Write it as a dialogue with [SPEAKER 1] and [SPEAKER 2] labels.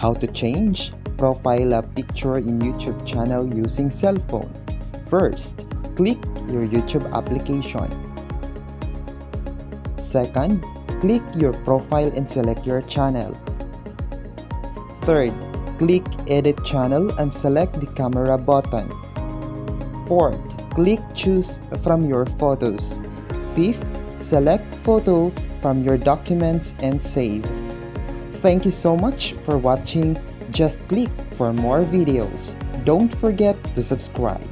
[SPEAKER 1] How to change profile picture in YouTube channel using cell phone. First, click your YouTube application. Second, click your profile and select your channel. Third, click Edit Channel and select the camera button. Fourth, click Choose from your photos. Fifth, select photo from your documents and save. Thank you so much for watching. Just click for more videos. Don't forget to subscribe.